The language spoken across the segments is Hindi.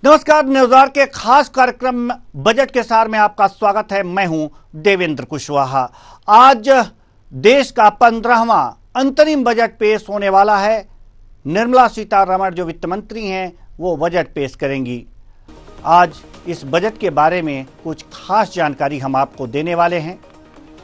नमस्कार। न्यूज़ार के खास कार्यक्रम बजट के सार में आपका स्वागत है। मैं हूं देवेंद्र कुशवाहा। आज देश का 15वां अंतरिम बजट पेश होने वाला है। निर्मला सीतारमण जो वित्त मंत्री हैं वो बजट पेश करेंगी। आज इस बजट के बारे में कुछ खास जानकारी हम आपको देने वाले हैं।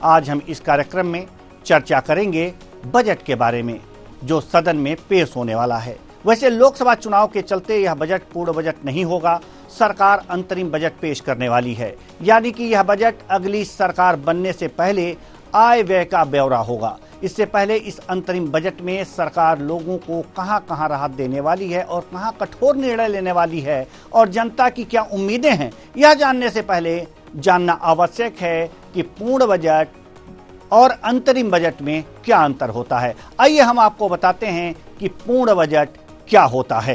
आज हम इस कार्यक्रम में चर्चा करेंगे बजट के बारे में जो सदन में पेश होने वाला है। वैसे लोकसभा चुनाव के चलते यह बजट पूर्ण बजट नहीं होगा। सरकार अंतरिम बजट पेश करने वाली है, यानी कि यह बजट अगली सरकार बनने से पहले आय व्यय का ब्यौरा होगा। इससे पहले इस अंतरिम बजट में सरकार लोगों को कहां कहां राहत देने वाली है और कहां कठोर निर्णय लेने वाली है और जनता की क्या उम्मीदें हैं, यह जानने से पहले जानना आवश्यक है कि पूर्ण बजट और अंतरिम बजट में क्या अंतर होता है। आइए हम आपको बताते हैं कि पूर्ण बजट क्या होता है।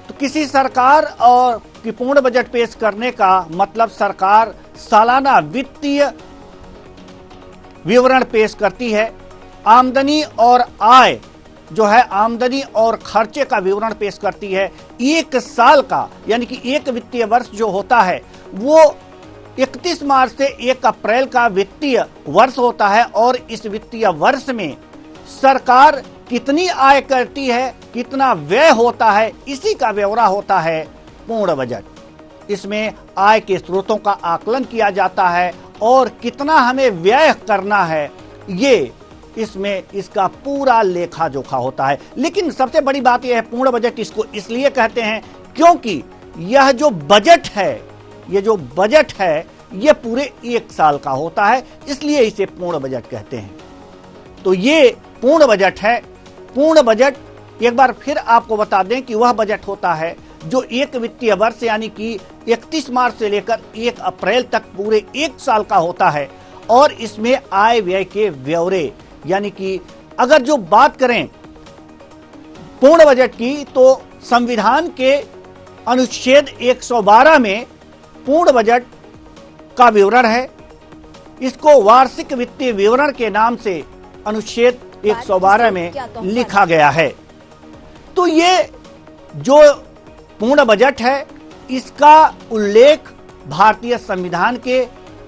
तो किसी सरकार और की पूर्ण बजट पेश करने का मतलब सरकार सालाना वित्तीय विवरण पेश करती है। आमदनी और आय जो है, आमदनी और खर्चे का विवरण पेश करती है। एक साल का यानी कि एक वित्तीय वर्ष जो होता है वो 31 मार्च से 1 अप्रैल का वित्तीय वर्ष होता है और इस वित्तीय वर्ष में सरकार कितनी आय करती है, कितना व्यय होता है, इसी का ब्यौरा होता है पूर्ण बजट। इसमें आय के स्रोतों का आकलन किया जाता है और कितना हमें व्यय करना है, ये इसमें इसका पूरा लेखा जोखा होता है। लेकिन सबसे बड़ी बात यह है, पूर्ण बजट इसको इसलिए कहते हैं क्योंकि यह जो बजट है, ये जो बजट है ये पूरे एक साल का होता है, इसलिए इसे पूर्ण बजट कहते हैं। तो ये पूर्ण बजट है। पूर्ण बजट एक बार फिर आपको बता दें कि वह बजट होता है जो एक वित्तीय वर्ष यानी कि 31 मार्च से लेकर 1 अप्रैल तक पूरे एक साल का होता है और इसमें आय व्यय के ब्यौरे यानी कि अगर जो बात करें पूर्ण बजट की तो संविधान के अनुच्छेद 112 में पूर्ण बजट का विवरण है। इसको वार्षिक वित्तीय विवरण के नाम से अनुच्छेद 112 में लिखा गया है। तो ये जो पूर्ण बजट है इसका उल्लेख भारतीय संविधान के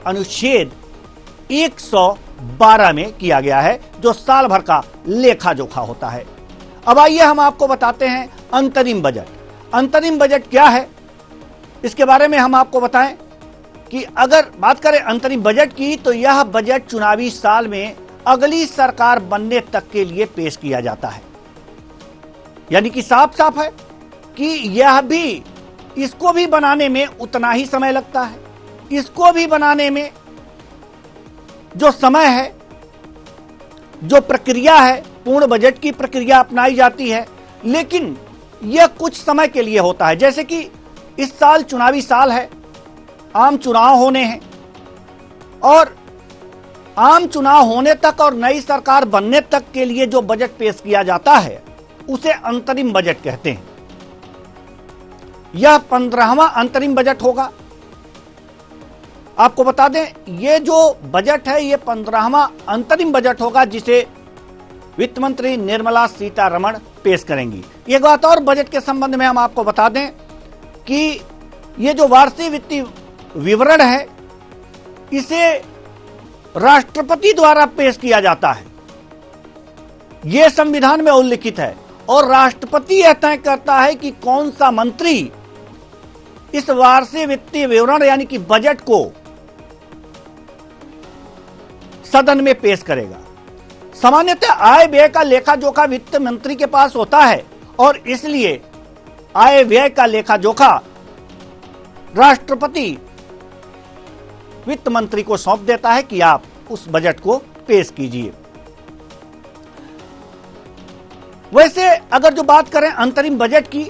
अनुच्छेद 112 में किया गया है जो साल भर का लेखा जोखा होता है। अब आइए हम आपको बताते हैं अंतरिम बजट। अंतरिम बजट क्या है इसके बारे में हम आपको बताएं कि अगर बात करें अंतरिम बजट की तो यह बजट चुनावी साल में अगली सरकार बनने तक के लिए पेश किया जाता है। यानी कि साफ साफ है कि यह भी, इसको भी बनाने में उतना ही समय लगता है। इसको भी बनाने में जो समय है, जो प्रक्रिया है, पूर्ण बजट की प्रक्रिया अपनाई जाती है, लेकिन यह कुछ समय के लिए होता है। जैसे कि इस साल चुनावी साल है, आम चुनाव होने हैं और आम चुनाव होने तक और नई सरकार बनने तक के लिए जो बजट पेश किया जाता है उसे अंतरिम बजट कहते हैं। यह 15वां अंतरिम बजट होगा। आपको बता दें ये जो बजट है ये 15वां अंतरिम बजट होगा जिसे वित्त मंत्री निर्मला सीतारमण पेश करेंगी। एक बात और बजट के संबंध में हम आपको बता दें कि ये जो वार्षिक वित्तीय विवरण है इसे राष्ट्रपति द्वारा पेश किया जाता है। यह संविधान में उल्लिखित है और राष्ट्रपति यह तय करता है कि कौन सा मंत्री इस वार्षिक वित्तीय विवरण यानी कि बजट को सदन में पेश करेगा। सामान्यतः आय व्यय का लेखा जोखा वित्त मंत्री के पास होता है और इसलिए आय व्यय का लेखा जोखा राष्ट्रपति वित्त मंत्री को सौंप देता है कि आप उस बजट को पेश कीजिए। वैसे अगर जो बात करें अंतरिम बजट की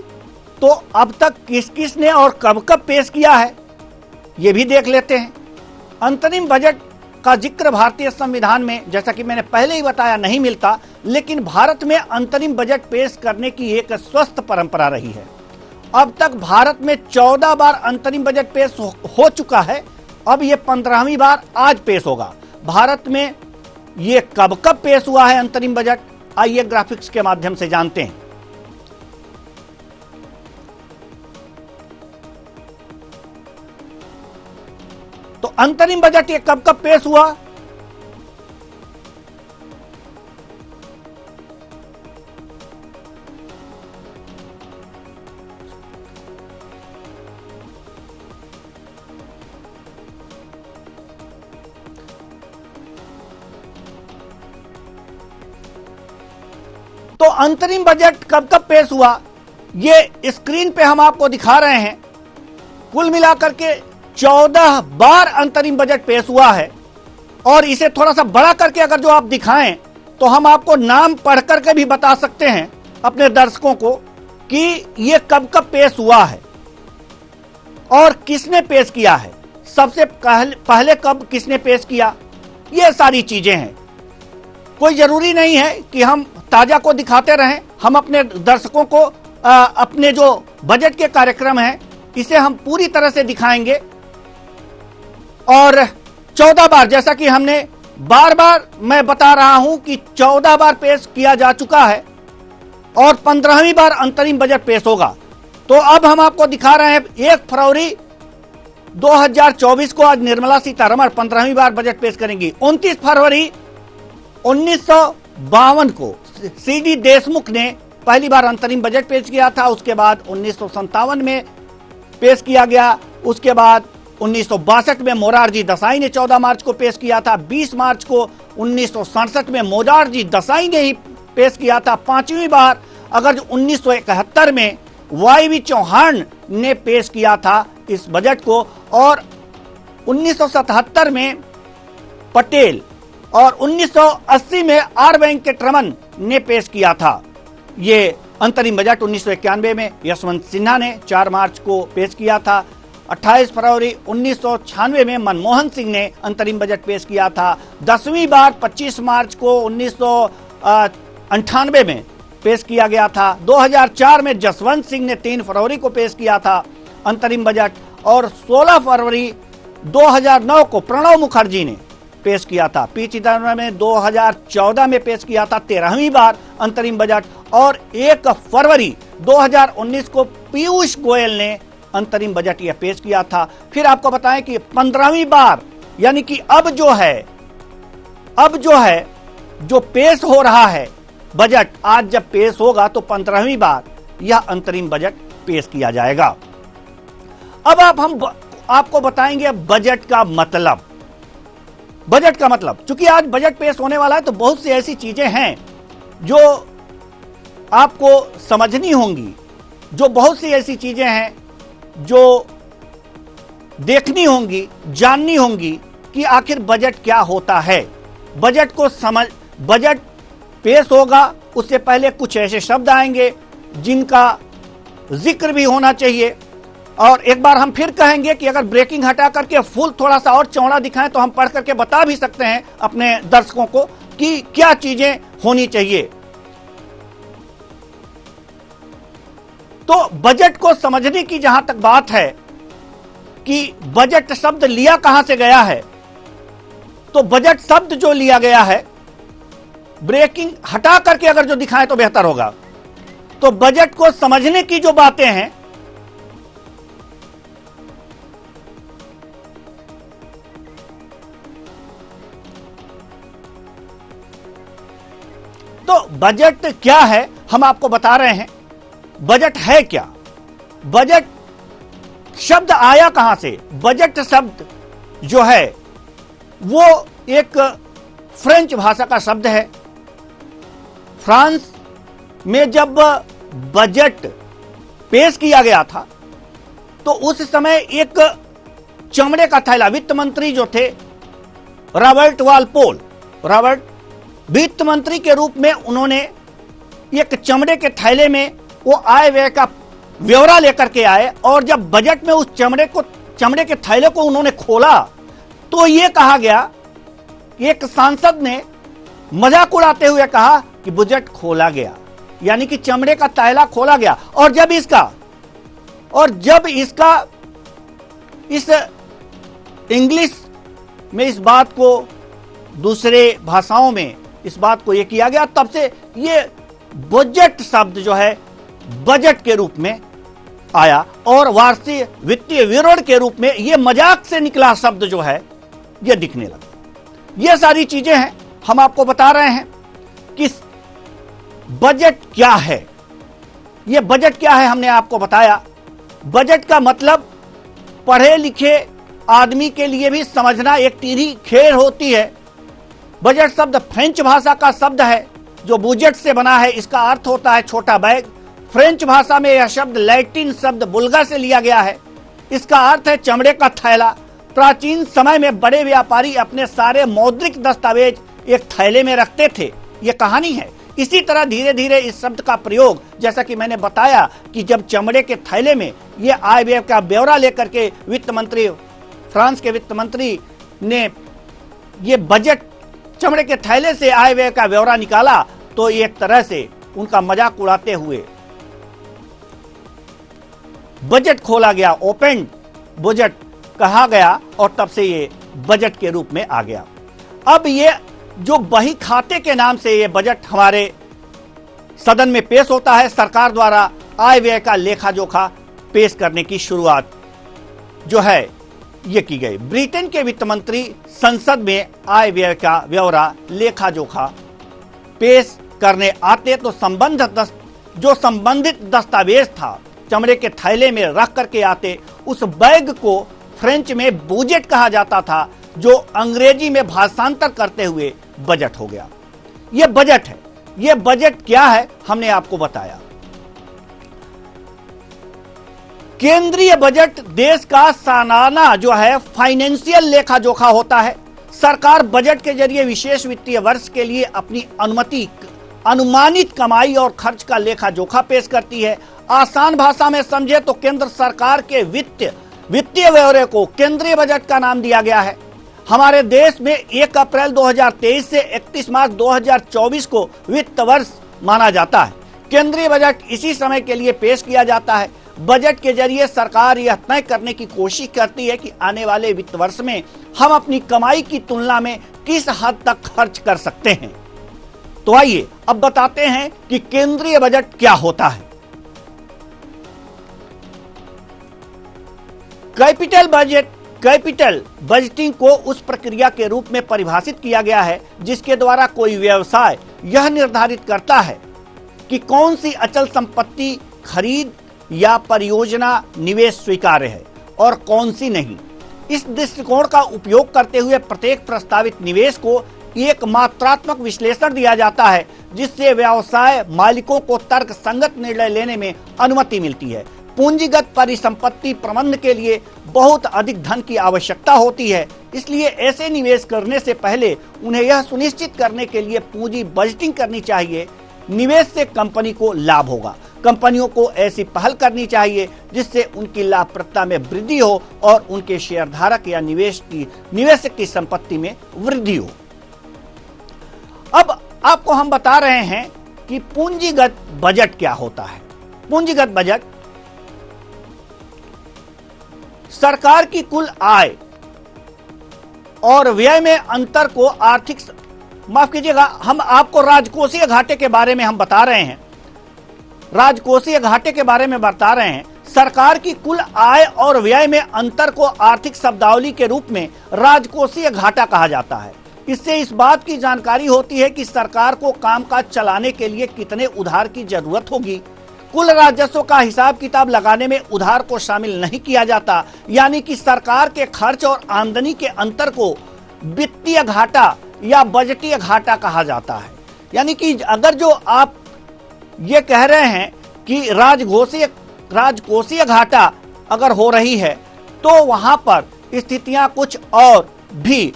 तो अब तक किस किस ने और कब कब पेश किया है ये भी देख लेते हैं। अंतरिम बजट का जिक्र भारतीय संविधान में, जैसा कि मैंने पहले ही बताया, नहीं मिलता, लेकिन भारत में अंतरिम बजट पेश करने की एक स्वस्थ परंपरा रही है। अब तक भारत में 14 बार अंतरिम बजट पेश हो चुका है। अब ये 15वीं बार आज पेश होगा। भारत में ये कब कब पेश हुआ है अंतरिम बजट, आइए ग्राफिक्स के माध्यम से जानते हैं। अंतरिम बजट ये कब कब पेश हुआ? तो अंतरिम बजट कब कब पेश हुआ ये स्क्रीन पे हम आपको दिखा रहे हैं। कुल मिलाकर के 14 बार अंतरिम बजट पेश हुआ है। और इसे थोड़ा सा बड़ा करके अगर जो आप दिखाएं तो हम आपको नाम पढ़ करके भी बता सकते हैं अपने दर्शकों को कि ये कब कब पेश हुआ है और किसने पेश किया है, सबसे पहले कब किसने पेश किया, ये सारी चीजें हैं। कोई जरूरी नहीं है कि हम ताजा को दिखाते रहें। हम अपने दर्शकों को अपने जो बजट के कार्यक्रम हैं इसे हम पूरी तरह से दिखाएंगे। और 14 बार, जैसा कि हमने बार बार मैं बता रहा हूं कि 14 बार पेश किया जा चुका है और 15वीं बार अंतरिम बजट पेश होगा। तो अब हम आपको दिखा रहे हैं 1 फरवरी 2024 को आज निर्मला सीतारमण 15वीं बार बजट पेश करेंगी। 29 फरवरी 1952 को सीडी देशमुख ने पहली बार अंतरिम बजट पेश किया था। उसके बाद 1957 में पेश किया गया। उसके बाद 1962 में मोरारजी देसाई ने 14 मार्च को पेश किया था। 20 मार्च को 1967 में मोरारजी देसाई ने ही पेश किया था। 5वीं बार अगर 1971 में वाई चौहान ने पेश किया था इस बजट को, और 1977 में पटेल और 1980 में आर वेंकटरमन ने पेश किया था। ये अंतरिम बजट 1991 में यशवंत सिन्हा ने 4 मार्च को पेश किया था। 28 फरवरी 1996 में मनमोहन सिंह ने अंतरिम बजट पेश किया था। 10वीं बार 25 मार्च को 1998 में पेश किया गया था। 2004 में जसवंत सिंह ने 3 फरवरी को पेश किया था अंतरिम बजट, और 16 फरवरी 2009 को प्रणब मुखर्जी ने पेश किया था। पी चिदम्बरम ने 2014 में पेश किया था 13वीं बार अंतरिम बजट, और 1 फरवरी 2019 को पीयूष गोयल ने अंतरिम बजट यह पेश किया था। फिर आपको बताएं कि 15वीं बार, यानी कि अब जो है जो पेश हो रहा है बजट, आज जब पेश होगा तो 15वीं बार यह अंतरिम बजट पेश किया जाएगा। अब हम आपको बताएंगे बजट का मतलब। बजट का मतलब, चूंकि आज बजट पेश होने वाला है तो बहुत सी ऐसी चीजें हैं जो आपको समझनी होंगी, जो बहुत सी ऐसी चीजें हैं जो देखनी होंगी, जाननी होंगी कि आखिर बजट क्या होता है। बजट पेश होगा उससे पहले कुछ ऐसे शब्द आएंगे जिनका जिक्र भी होना चाहिए। और एक बार हम फिर कहेंगे कि अगर ब्रेकिंग हटा करके फुल थोड़ा सा और चौड़ा दिखाएं तो हम पढ़ करके बता भी सकते हैं अपने दर्शकों को कि क्या चीजें होनी चाहिए। तो बजट को समझने की जहां तक बात है कि बजट शब्द लिया कहां से गया है, तो बजट शब्द जो लिया गया है, ब्रेकिंग हटा करके अगर जो दिखाएं तो बेहतर होगा। तो बजट को समझने की जो बातें हैं, तो बजट क्या है हम आपको बता रहे हैं। बजट है क्या, बजट शब्द आया कहां से। बजट शब्द जो है वो एक फ्रेंच भाषा का शब्द है। फ्रांस में जब बजट पेश किया गया था तो उस समय एक चमड़े का थैला, वित्त मंत्री जो थे रॉबर्ट वालपोल, वित्त मंत्री के रूप में उन्होंने एक चमड़े के थैले में वो आय व्यय का ब्यौरा लेकर के आए, और जब बजट में उस चमड़े के थैले को उन्होंने खोला तो ये कहा गया, एक सांसद ने मजाक उड़ाते हुए कहा कि बजट खोला गया, यानी कि चमड़े का थैला खोला गया। और जब इसका इस इंग्लिश में इस बात को, दूसरे भाषाओं में इस बात को ये किया गया, तब से ये बजट शब्द जो है बजट के रूप में आया, और वार्षिक वित्तीय विवरण के रूप में ये मजाक से निकला शब्द जो है यह दिखने लगा। यह सारी चीजें हैं, हम आपको बता रहे हैं कि बजट क्या है। यह बजट क्या है हमने आपको बताया। बजट का मतलब पढ़े लिखे आदमी के लिए भी समझना एक टीढ़ी खेल होती है। बजट शब्द फ्रेंच भाषा का शब्द है जो बुजेट से बना है। इसका अर्थ होता है छोटा बैग। फ्रेंच भाषा में यह शब्द लैटिन शब्द बुल्गा से लिया गया है। इसका अर्थ है चमड़े का थैला। प्राचीन समय में बड़े व्यापारी अपने सारे मौद्रिक दस्तावेज एक थैले में रखते थे, यह कहानी है। इसी तरह धीरे धीरे इस शब्द का प्रयोग, जैसा कि मैंने बताया कि जब चमड़े के थैले में यह आय व्यय का ब्यौरा लेकर के वित्त मंत्री, फ्रांस के वित्त मंत्री ने यह बजट चमड़े के थैले से आय व्यय का ब्यौरा निकाला, तो एक तरह से उनका मजाक उड़ाते हुए बजट खोला गया, ओपन बजट कहा गया और तब से ये बजट के रूप में आ गया। अब ये जो बही खाते के नाम से ये बजट हमारे सदन में पेश होता है, सरकार द्वारा आय व्यय का लेखा जोखा पेश करने की शुरुआत जो है ये की गई। ब्रिटेन के वित्त मंत्री संसद में आय व्यय का ब्यौरा लेखा जोखा पेश करने आते तो जो संबंधित दस्तावेज था चमड़े के थैले में रख करके आते। उस बैग को फ्रेंच में बजट कहा जाता था, जो अंग्रेजी में भाषांतर करते हुए बजट हो गया। यह बजट है। यह बजट क्या है हमने आपको बताया। केंद्रीय बजट देश का सालाना जो है फाइनेंशियल लेखा जोखा होता है। सरकार बजट के जरिए विशेष वित्तीय वर्ष के लिए अपनी अनुमानित कमाई और खर्च का लेखा जोखा पेश करती है। आसान भाषा में समझे तो केंद्र सरकार के वित्तीय ब्यौरे को केंद्रीय बजट का नाम दिया गया है। हमारे देश में 1 अप्रैल 2023 से 31 मार्च 2024 को वित्त वर्ष माना जाता है। केंद्रीय बजट इसी समय के लिए पेश किया जाता है। बजट के जरिए सरकार यह तय करने की कोशिश करती है कि आने वाले वित्त वर्ष में हम अपनी कमाई की तुलना में किस हद तक खर्च कर सकते हैं। तो आइए अब बताते हैं कि केंद्रीय बजट क्या होता है। कैपिटल बजटिंग को उस प्रक्रिया के रूप में परिभाषित किया गया है जिसके द्वारा कोई व्यवसाय यह निर्धारित करता है कि कौन सी अचल संपत्ति खरीद या परियोजना निवेश स्वीकार्य है और कौन सी नहीं। इस दृष्टिकोण का उपयोग करते हुए प्रत्येक प्रस्तावित निवेश को एक मात्रात्मक विश्लेषण दिया जाता है, जिससे व्यवसाय मालिकों को तर्क संगत निर्णय लेने में अनुमति मिलती है। पूंजीगत परिसंपत्ति प्रबंधन के लिए बहुत अधिक धन की आवश्यकता होती है, इसलिए ऐसे निवेश करने से पहले उन्हें यह सुनिश्चित करने के लिए पूंजी बजटिंग करनी चाहिए निवेश से कंपनी को लाभ होगा। कंपनियों को ऐसी पहल करनी चाहिए जिससे उनकी लाभप्रदता में वृद्धि हो और उनके शेयरधारक या निवेशक की संपत्ति में वृद्धि हो। अब आपको हम बता रहे हैं कि पूंजीगत बजट क्या होता है। पूंजीगत बजट सरकार की कुल आय और व्यय में अंतर को माफ कीजिएगा, हम आपको राजकोषीय घाटे के बारे में हम बता रहे हैं। राजकोषीय घाटे के बारे में बता रहे हैं। सरकार की कुल आय और व्यय में अंतर को आर्थिक शब्दावली के रूप में राजकोषीय घाटा कहा जाता है। इससे इस बात की जानकारी होती है कि सरकार को कामकाज चलाने के लिए कितने उधार की जरूरत होगी। कुल राजस्व का हिसाब किताब लगाने में उधार को शामिल नहीं किया जाता, यानी कि सरकार के खर्च और आमदनी के अंतर को वित्तीय घाटा या बजटीय घाटा कहा जाता है। यानी कि अगर जो आप ये कह रहे हैं कि राजकोषीय घाटा अगर हो रही है तो वहां पर स्थितियां कुछ और भी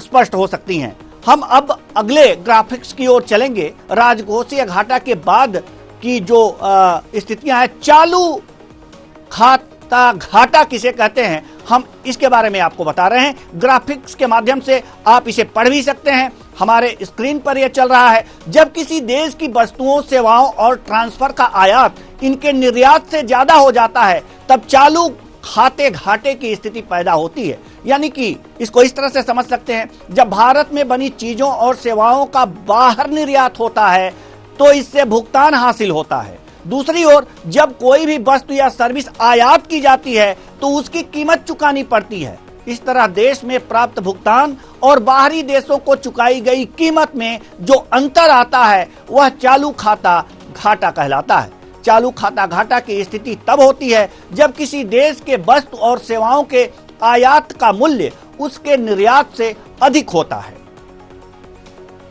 स्पष्ट हो सकती हैं। हम अब अगले ग्राफिक्स की ओर चलेंगे। राजकोषीय घाटा के बाद की जो स्थितियां हैं, चालू खाता घाटा किसे कहते हैं, हम इसके बारे में आपको बता रहे हैं। ग्राफिक्स के माध्यम से आप इसे पढ़ भी सकते हैं। हमारे स्क्रीन पर यह चल रहा है। जब किसी देश की वस्तुओं, सेवाओं और ट्रांसफर का आयात इनके निर्यात से ज्यादा हो जाता है, तब चालू खाते घाटे की स्थिति पैदा होती है। यानी कि इसको इस तरह से समझ सकते हैं, जब भारत में बनी चीजों और सेवाओं का बाहर निर्यात होता है तो इससे भुगतान हासिल होता है। दूसरी ओर जब कोई भी वस्तु या सर्विस आयात की जाती है तो उसकी कीमत चुकानी पड़ती है। इस तरह देश में प्राप्त भुगतान और बाहरी देशों को चुकाई गई कीमत में जो अंतर आता है वह चालू खाता घाटा कहलाता है। चालू खाता घाटा की स्थिति तब होती है जब किसी देश के वस्तु और सेवाओं के आयात का मूल्य उसके निर्यात से अधिक होता है।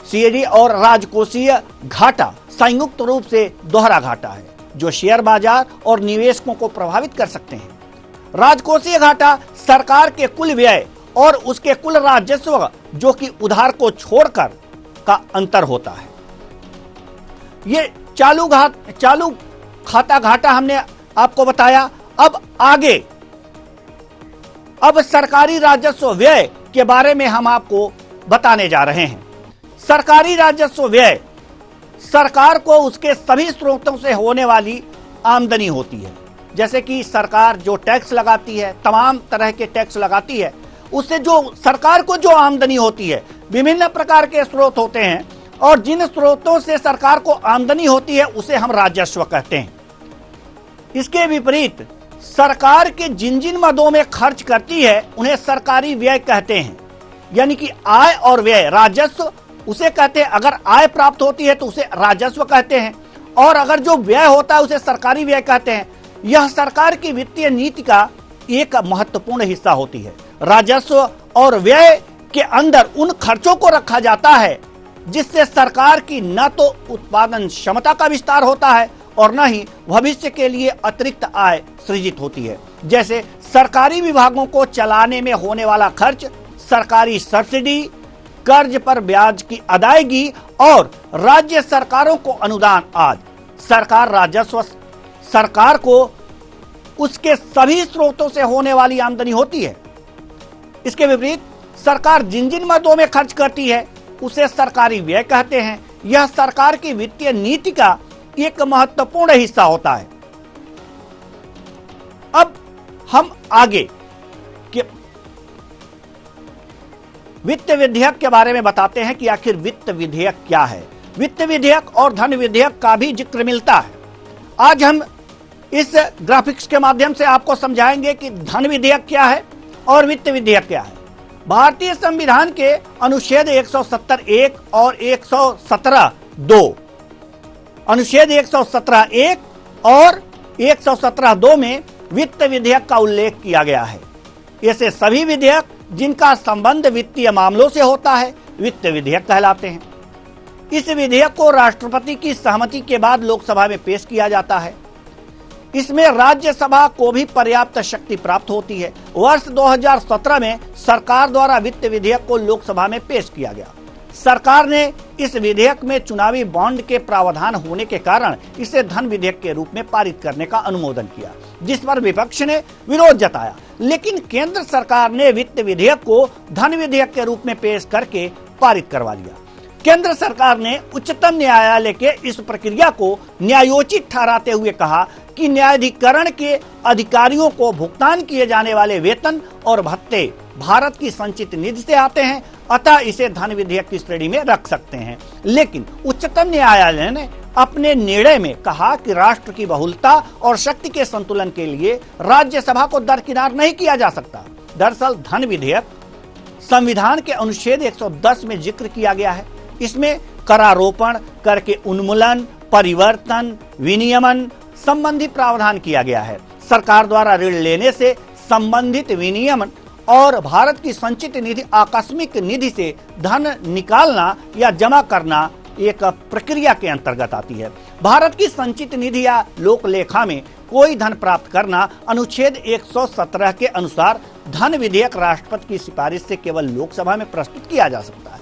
सीएडी और राजकोषीय घाटा संयुक्त रूप से दोहरा घाटा है जो शेयर बाजार और निवेशकों को प्रभावित कर सकते हैं। राजकोषीय घाटा सरकार के कुल व्यय और उसके कुल राजस्व जो कि उधार को छोड़कर का अंतर होता है। ये चालू खाता घाटा हमने आपको बताया। अब आगे सरकारी राजस्व व्यय के बारे में हम आपको बताने जा रहे हैं। सरकारी राजस्व व्यय सरकार को उसके सभी स्रोतों से होने वाली आमदनी होती है। जैसे कि सरकार जो टैक्स लगाती है, तमाम तरह के टैक्स लगाती है, उससे जो सरकार को जो आमदनी होती है, विभिन्न प्रकार के स्रोत होते हैं और जिन स्रोतों से सरकार को आमदनी होती है उसे हम राजस्व कहते हैं। इसके विपरीत सरकार के जिन जिन मदों में खर्च करती है उन्हें सरकारी व्यय कहते हैं। यानी कि आय और व्यय, राजस्व उसे कहते हैं। अगर आय प्राप्त होती है तो उसे राजस्व कहते हैं और अगर जो व्यय होता है उसे सरकारी व्यय कहते हैं। यह सरकार की वित्तीय नीति का एक महत्वपूर्ण हिस्सा होती है। राजस्व और व्यय के अंदर उन खर्चों को रखा जाता है जिससे सरकार की न तो उत्पादन क्षमता का विस्तार होता है और न ही भविष्य के लिए अतिरिक्त आय सृजित होती है। जैसे सरकारी विभागों को चलाने में होने वाला खर्च, सरकारी सब्सिडी, कर्ज पर ब्याज की अदायगी और राज्य सरकारों को अनुदान आदि। सरकार को उसके सभी स्रोतों से होने वाली आमदनी होती है। इसके विपरीत सरकार जिन जिन मदों में खर्च करती है उसे सरकारी व्यय कहते हैं। यह सरकार की वित्तीय नीति का एक महत्वपूर्ण हिस्सा होता है। अब हम आगे के वित्त विधेयक के बारे में बताते हैं कि आखिर वित्त विधेयक क्या है। वित्त विधेयक और धन विधेयक का भी जिक्र मिलता है। आज हम इस ग्राफिक्स के माध्यम से आपको समझाएंगे कि धन विधेयक क्या है और वित्त विधेयक क्या है। भारतीय संविधान के अनुच्छेद 170(1) और 117(2), अनुच्छेद 117(1) और 117(2) में वित्त विधेयक का उल्लेख किया गया है। ऐसे सभी विधेयक जिनका संबंध वित्तीय मामलों से होता है वित्त विधेयक कहलाते हैं। इस विधेयक को राष्ट्रपति की सहमति के बाद लोकसभा में पेश किया जाता है। इसमें राज्यसभा को भी पर्याप्त शक्ति प्राप्त होती है। वर्ष 2017 में सरकार द्वारा वित्त विधेयक को लोकसभा में पेश किया गया। सरकार ने इस विधेयक में चुनावी बॉन्ड के प्रावधान होने के कारण इसे धन विधेयक के रूप में पारित करने का अनुमोदन किया, जिस पर विपक्ष ने विरोध जताया। लेकिन केंद्र सरकार ने वित्त विधेयक को धन विधेयक के रूप में पेश करके पारित करवा लिया। केंद्र सरकार ने उच्चतम न्यायालय के इस प्रक्रिया को न्यायोचित ठहराते हुए कहा कि न्यायाधिकरण के अधिकारियों को भुगतान किए जाने वाले वेतन और भत्ते भारत की संचित निधि से आते हैं, अतः इसे धन विधेयक की श्रेणी में रख सकते हैं। लेकिन उच्चतम न्यायालय ने अपने निर्णय में कहा कि राष्ट्र की बहुलता और शक्ति के संतुलन के लिए राज्यसभा को दरकिनार नहीं किया जा सकता। दरअसल धन विधेयक संविधान के अनुच्छेद 110 में जिक्र किया गया है। इसमें करारोपण, कर के उन्मूलन, परिवर्तन, विनियमन संबंधी प्रावधान किया गया है। सरकार द्वारा ऋण लेने से संबंधित विनियमन और भारत की संचित निधि आकस्मिक निधि से धन निकालना या जमा करना एक प्रक्रिया के अंतर्गत आती है। भारत की संचित निधि या लोक लेखा में कोई धन प्राप्त करना अनुच्छेद 117 के अनुसार धन विधेयक राष्ट्रपति की सिफारिश से केवल लोकसभा में प्रस्तुत किया जा सकता है।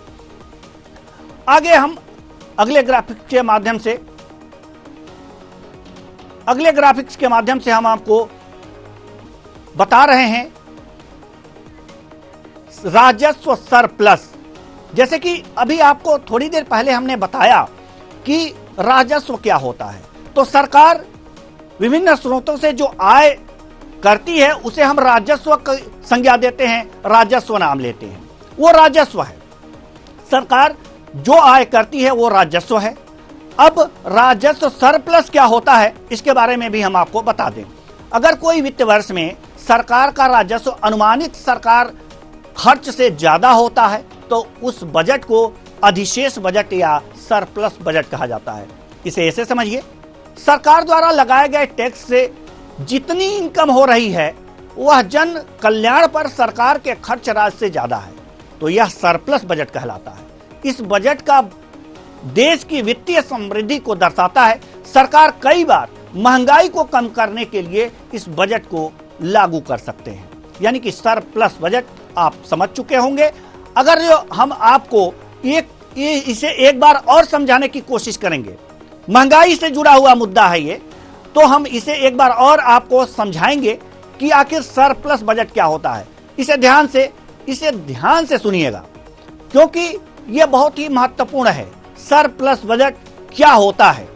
आगे हम अगले ग्राफिक्स के माध्यम से हम आपको बता रहे हैं राजस्व सरप्लस। जैसे कि अभी आपको थोड़ी देर पहले हमने बताया कि राजस्व क्या होता है, तो सरकार विभिन्न स्रोतों से जो आय करती है उसे हम राजस्व की संज्ञा देते हैं, राजस्व नाम लेते हैं। वो राजस्व है, सरकार जो आय करती है वो राजस्व है। अब राजस्व सरप्लस क्या होता है इसके बारे में भी हम आपको बता दें। अगर कोई वित्त वर्ष में सरकार का राजस्व अनुमानित सरकार खर्च से ज्यादा होता है तो उस बजट को अधिशेष बजट या सरप्लस बजट कहा जाता है। इसे ऐसे समझिए, सरकार द्वारा लगाए गए टैक्स से जितनी इनकम हो रही है वह जन कल्याण पर सरकार के खर्च राशि से ज्यादा है तो यह सरप्लस बजट कहलाता है। इस बजट का देश की वित्तीय समृद्धि को दर्शाता है। सरकार कई बार महंगाई को कम करने के लिए इस बजट को लागू कर सकते हैं, यानी कि सरप्लस बजट आप समझ चुके होंगे। अगर हम आपको इसे एक बार और समझाने की कोशिश करेंगे, महंगाई से जुड़ा हुआ मुद्दा है ये, तो हम इसे एक बार और आपको समझाएंगे कि आखिर सरप्लस बजट क्या होता है। इसे ध्यान से सुनिएगा क्योंकि यह बहुत ही महत्वपूर्ण है। सरप्लस बजट क्या होता है?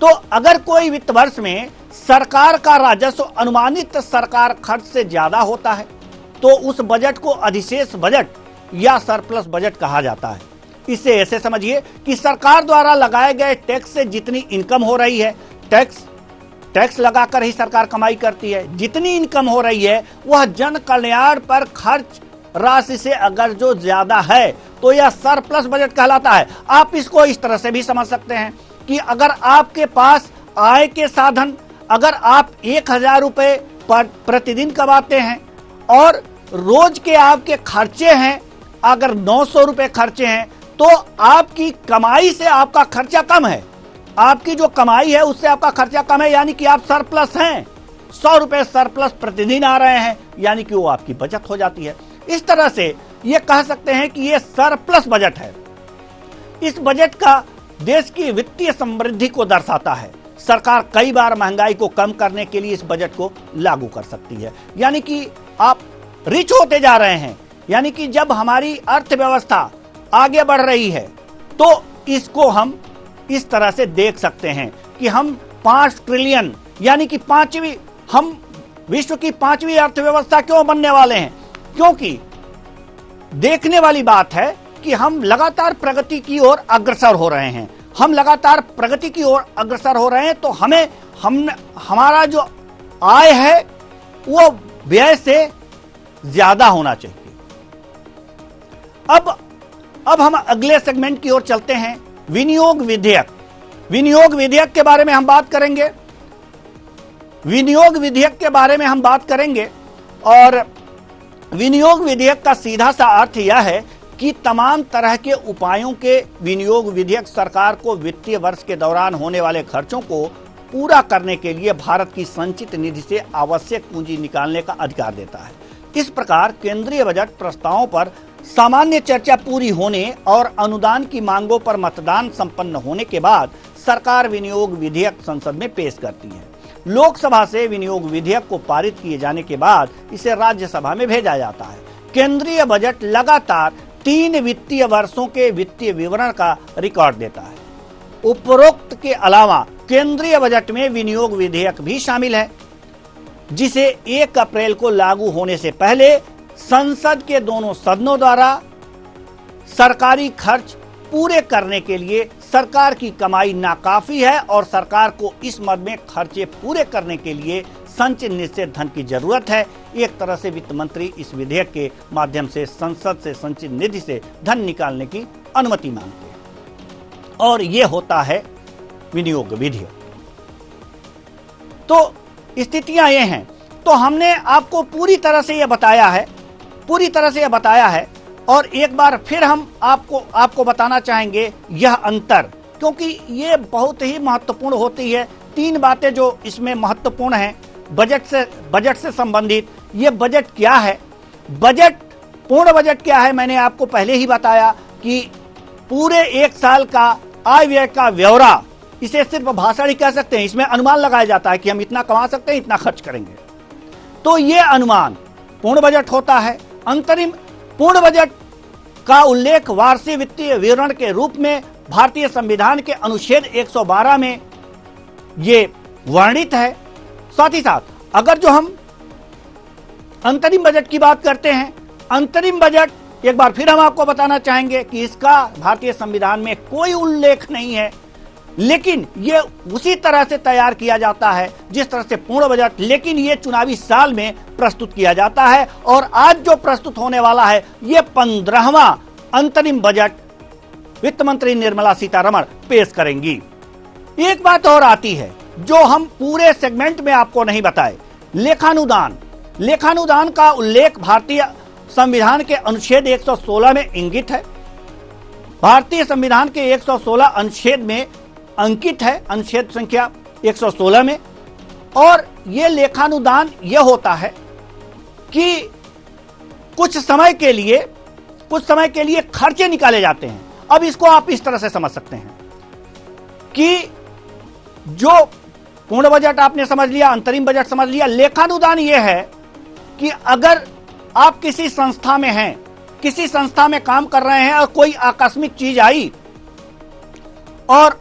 तो अगर कोई वित्त वर्ष में सरकार का राजस्व अनुमानित सरकार खर्च से ज्यादा होता है तो उस बजट को अधिशेष बजट या सरप्लस बजट कहा जाता है। इसे ऐसे समझिए कि सरकार द्वारा लगाए गए टैक्स से जितनी इनकम हो रही है, टैक्स लगाकर ही सरकार कमाई करती है, जितनी इनकम हो रही है वह जन कल्याण पर खर्च राशि से अगर जो ज्यादा है तो यह सरप्लस बजट कहलाता है। आप इसको इस तरह से भी समझ सकते हैं कि अगर आपके पास आय के साधन, अगर आप 1000 रुपए प्रतिदिन कमाते हैं और रोज के आपके खर्चे हैं अगर 900 रुपए खर्चे हैं तो आपकी कमाई से आपका खर्चा कम है। आपकी जो कमाई है उससे आपका खर्चा कम है, यानी कि आप सरप्लस हैं। 100 रुपए सरप्लस प्रतिदिन आ रहे हैं, यानी कि वो आपकी बचत हो जाती है। इस तरह से ये कह सकते हैं कि ये सरप्लस बजट है। इस बजट का देश की वित्तीय समृद्धि को दर्शाता है। सरकार कई बार महंगाई को कम करने के लिए इस बजट को लागू कर सकती है, यानी कि आप रिच होते जा रहे हैं, यानी कि जब हमारी अर्थव्यवस्था आगे बढ़ रही है तो इसको हम इस तरह से देख सकते हैं कि हम 5 ट्रिलियन यानी कि हम विश्व की 5वीं अर्थव्यवस्था क्यों बनने वाले हैं? क्योंकि देखने वाली बात है कि हम लगातार प्रगति की ओर अग्रसर हो रहे हैं। हम लगातार प्रगति की ओर अग्रसर हो रहे हैं तो हमारा जो आय है वो व्यय से ज्यादा होना चाहिए। अब हम अगले सेगमेंट की ओर चलते हैं, विनियोग विधेयक। विनियोग विधेयक के बारे में हम बात करेंगे। विनियोग विधेयक के बारे में हम बात करेंगे और विनियोग विधेयक का सीधा सा अर्थ यह है कि तमाम तरह के उपायों के विनियोग विधेयक सरकार को वित्तीय वर्ष के दौरान होने वाले खर्चों को पूरा करने के लिए भारत की संचित निधि से आवश्यक पूंजी निकालने का अधिकार देता है। इस प्रकार केंद्रीय बजट प्रस्तावों पर सामान्य चर्चा पूरी होने और अनुदान की मांगों पर मतदान संपन्न होने के बाद सरकार विनियोग विधेयक संसद में पेश करती है। लोकसभा से विनियोग विधेयक को पारित किए जाने के बाद इसे राज्यसभा में भेजा जाता है। केंद्रीय बजट लगातार 3 वित्तीय वर्षों के वित्तीय विवरण का रिकॉर्ड देता है। उपरोक्त के अलावा केंद्रीय बजट में विनियोग विधेयक भी शामिल है, जिसे 1 अप्रैल को लागू होने से पहले संसद के दोनों सदनों द्वारा सरकारी खर्च पूरे करने के लिए सरकार की कमाई नाकाफी है और सरकार को इस मद में खर्चे पूरे करने के लिए संचित निधि से धन की जरूरत है। एक तरह से वित्त मंत्री इस विधेयक के माध्यम से संसद से संचित निधि से धन निकालने की अनुमति मांगते हैं और यह होता है विनियोग विधेयक। तो स्थितियां ये हैं। तो हमने आपको पूरी तरह से यह बताया है और एक बार फिर हम आपको बताना चाहेंगे यह अंतर, क्योंकि ये बहुत ही महत्वपूर्ण होती है। 3 बातें जो इसमें महत्वपूर्ण हैं बजट से संबंधित। ये बजट क्या है, पूर्ण बजट क्या है, मैंने आपको पहले ही बताया कि पूरे 1 साल का आय व्यय का ब्यौरा। इसे सिर्फ भाषण ही कह सकते हैं, इसमें अनुमान लगाया जाता है कि हम इतना कमा सकते हैं, इतना खर्च करेंगे। तो ये अनुमान पूर्ण बजट होता है। अंतरिम पूर्ण बजट का उल्लेख वार्षिक वित्तीय विवरण के रूप में भारतीय संविधान के अनुच्छेद 112 में ये वर्णित है। साथ ही साथ अगर जो हम अंतरिम बजट की बात करते हैं, अंतरिम बजट एक बार फिर हम आपको बताना चाहेंगे कि इसका भारतीय संविधान में कोई उल्लेख नहीं है, लेकिन यह उसी तरह से तैयार किया जाता है जिस तरह से पूर्ण बजट, लेकिन यह चुनावी साल में प्रस्तुत किया जाता है। और आज जो प्रस्तुत होने वाला है ये 15वां अंतरिम बजट वित्त मंत्री निर्मला सीतारमण पेश करेंगी। एक बात और आती है जो हम पूरे सेगमेंट में आपको नहीं बताए, लेखानुदान। लेखानुदान का उल्लेख भारतीय संविधान के अनुच्छेद 116 में इंगित है, भारतीय संविधान के 116 अनुच्छेद में अंकित है, अनुच्छेद संख्या 116 में। और यह लेखानुदान यह होता है कि कुछ समय के लिए खर्चे निकाले जाते हैं। अब इसको आप इस तरह से समझ सकते हैं कि जो पूर्ण बजट आपने समझ लिया, अंतरिम बजट समझ लिया, लेखानुदान यह है कि अगर आप किसी संस्था में हैं, किसी संस्था में काम कर रहे हैं और कोई आकस्मिक चीज आई और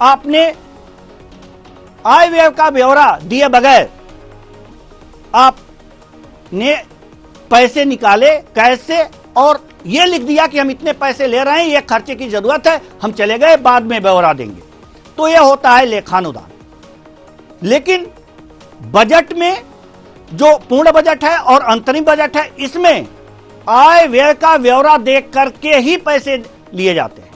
आपने आय व्यय का ब्यौरा दिए बगैर आपने पैसे निकाले कैसे और यह लिख दिया कि हम इतने पैसे ले रहे हैं, यह खर्चे की जरूरत है, हम चले गए, बाद में ब्यौरा देंगे, तो यह होता है लेखानुदान। लेकिन बजट में जो पूर्ण बजट है और अंतरिम बजट है, इसमें आय व्यय का ब्यौरा देख करके ही पैसे लिए जाते हैं।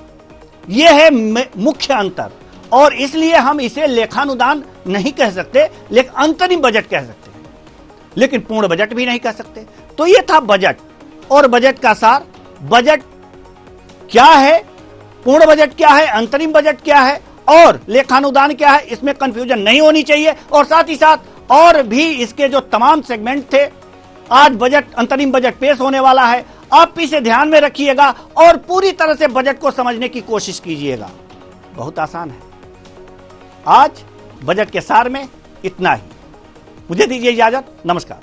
यह है मुख्य अंतर, और इसलिए हम इसे लेखानुदान नहीं कह सकते, लेकिन अंतरिम बजट कह सकते हैं, लेकिन पूर्ण बजट भी नहीं कह सकते। तो यह था बजट और बजट का सार। बजट क्या है, पूर्ण बजट क्या है, अंतरिम बजट क्या है और लेखानुदान क्या है, इसमें कंफ्यूजन नहीं होनी चाहिए। और साथ ही साथ और भी इसके जो तमाम सेगमेंट थे, आज बजट अंतरिम बजट पेश होने वाला है, आप इसे ध्यान में रखिएगा और पूरी तरह से बजट को समझने की कोशिश कीजिएगा। बहुत आसान है। आज बजट के सार में इतना ही। मुझे दीजिए इजाजत, नमस्कार।